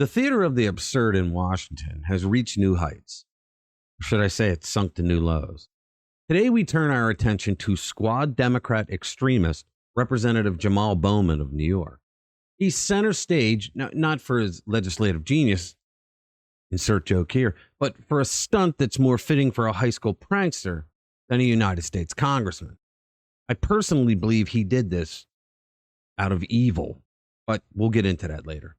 The theater of the absurd in Washington has reached new heights. Or should I say it's sunk to new lows? Today we turn our attention to squad Democrat extremist Representative Jamal Bowman of New York. He's center stage, not for his legislative genius, insert joke here, but for a stunt that's more fitting for a high school prankster than a United States congressman. I personally believe he did this out of evil, but we'll get into that later.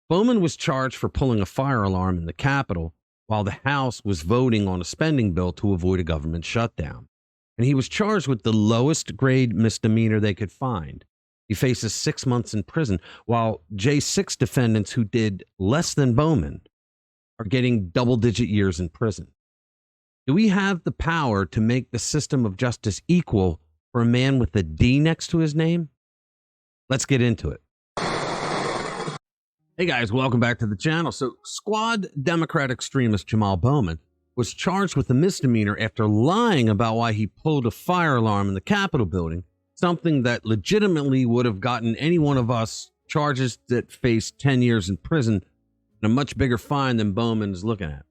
Bowman was charged for pulling a fire alarm in the Capitol while the House was voting on a spending bill to avoid a government shutdown. And he was charged with the lowest grade misdemeanor they could find. He faces 6 months in prison, while J6 defendants who did less than Bowman are getting double-digit years in prison. Do we have the power to make the system of justice equal for a man with a D next to his name? Let's get into it. Hey guys, welcome back to the channel. So, squad Democrat extremist Jamal Bowman was charged with a misdemeanor after lying about why he pulled a fire alarm in the Capitol building, something that legitimately would have gotten any one of us charges that face 10 years in prison and a much bigger fine than Bowman is looking at.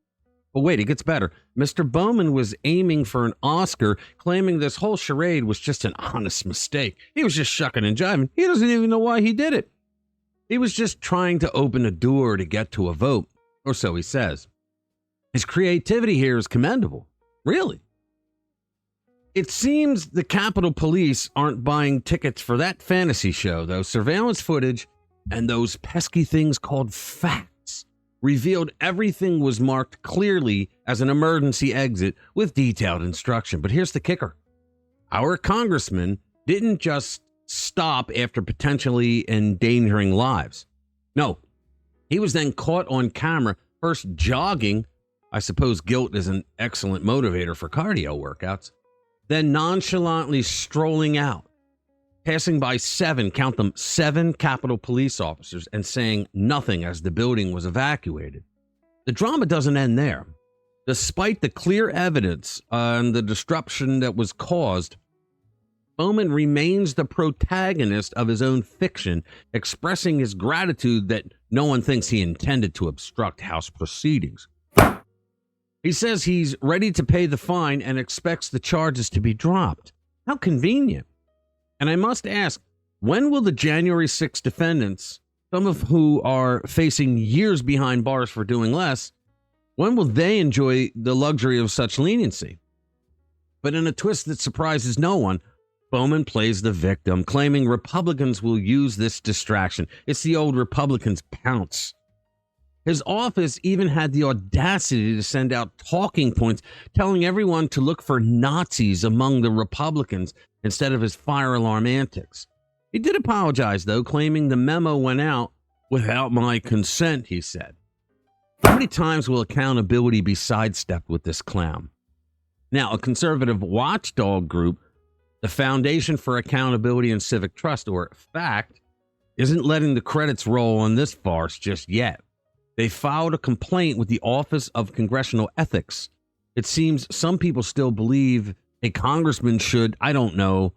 But wait, it gets better. Mr. Bowman was aiming for an Oscar, claiming this whole charade was just an honest mistake. He was just shucking and jiving. He doesn't even know why he did it. He was just trying to open a door to get to a vote, or so he says. His creativity here is commendable. Really. It seems the Capitol Police aren't buying tickets for that fantasy show, though. Surveillance footage and those pesky things called facts revealed everything was marked clearly as an emergency exit with detailed instruction. But here's the kicker. Our congressman didn't just stop after potentially endangering lives. No, he was then caught on camera, first jogging. I suppose guilt is an excellent motivator for cardio workouts. Then nonchalantly strolling out, passing by count them, seven Capitol Police officers and saying nothing as the building was evacuated. The drama doesn't end there. Despite the clear evidence and the disruption that was caused, Bowman remains the protagonist of his own fiction, expressing his gratitude that no one thinks he intended to obstruct House proceedings. He says he's ready to pay the fine and expects the charges to be dropped. How convenient. And I must ask, when will the January 6 defendants, some of who are facing years behind bars for doing less, when will they enjoy the luxury of such leniency? But in a twist that surprises no one, Bowman plays the victim, claiming Republicans will use this distraction. It's the old Republicans pounce. His office even had the audacity to send out talking points telling everyone to look for Nazis among the Republicans instead of his fire alarm antics. He did apologize, though, claiming the memo went out without my consent, he said. How many times will accountability be sidestepped with this clown? Now, a conservative Watchdog Group, the Foundation for Accountability and Civic Trust, or FACT, isn't letting the credits roll on this farce just yet. They filed a complaint with the Office of Congressional Ethics. It seems some people still believe a congressman should, I don't know,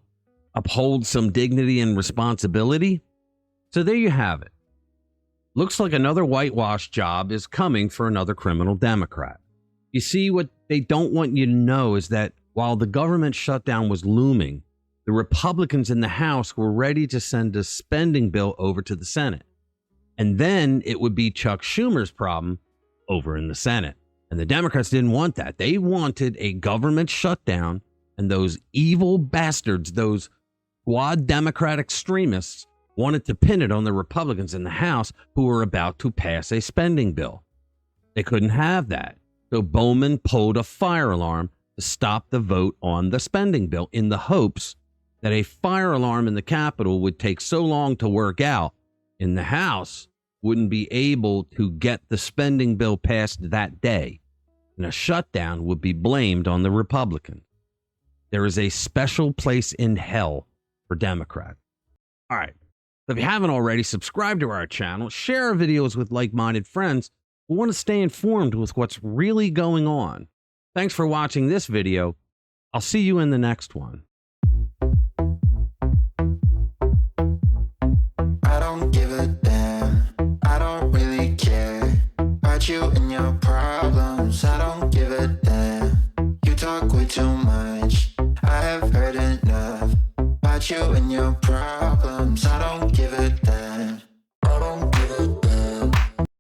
uphold some dignity and responsibility. So there you have it. Looks like another whitewash job is coming for another criminal Democrat. You see, what they don't want you to know is that while the government shutdown was looming, the Republicans in the House were ready to send a spending bill over to the Senate. And then it would be Chuck Schumer's problem over in the Senate. And the Democrats didn't want that. They wanted a government shutdown, and those evil bastards, those squad Democrat extremists, wanted to pin it on the Republicans in the House who were about to pass a spending bill. They couldn't have that. So Bowman pulled a fire alarm to stop the vote on the spending bill in the hopes that a fire alarm in the Capitol would take so long to work out in the House wouldn't be able to get the spending bill passed that day, and a shutdown would be blamed on the Republicans. There is a special place in hell for Democrats. All right. So if you haven't already, subscribe to our channel, share our videos with like-minded friends who want to stay informed with what's really going on. Thanks for watching this video. I'll see you in the next one. I don't give a damn. I don't really care. you and your